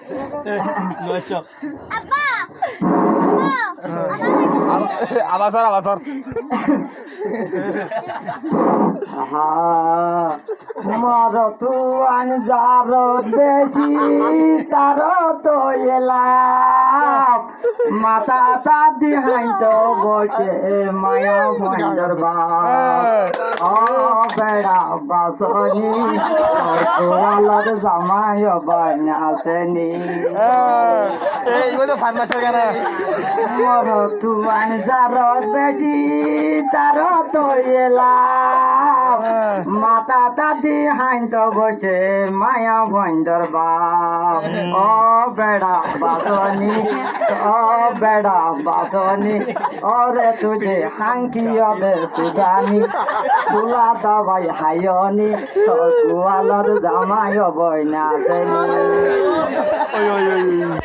900 Apa? আবাসর মর তুয়ান যার বেশি তার তো এলাম মাতা দাদি হাইত বসে মায়া ভণ্ডর ও বেড়া বাসনি কোরালর জামাই বানাসনি এইগুলো ফার্মাসের গানা মর তুয়ান যার বেশি তার তো এলাম মাতা দাদি হাইত বসে মায়া ভণ্ডর ও বেড়া বাসনি ও বেড়া বাসনি ওরে তুঝে হাঙ্কি অদে সুদানি তুলা দাবাই হায়নি তোর কুয়ালর জামাই বইনা দেনি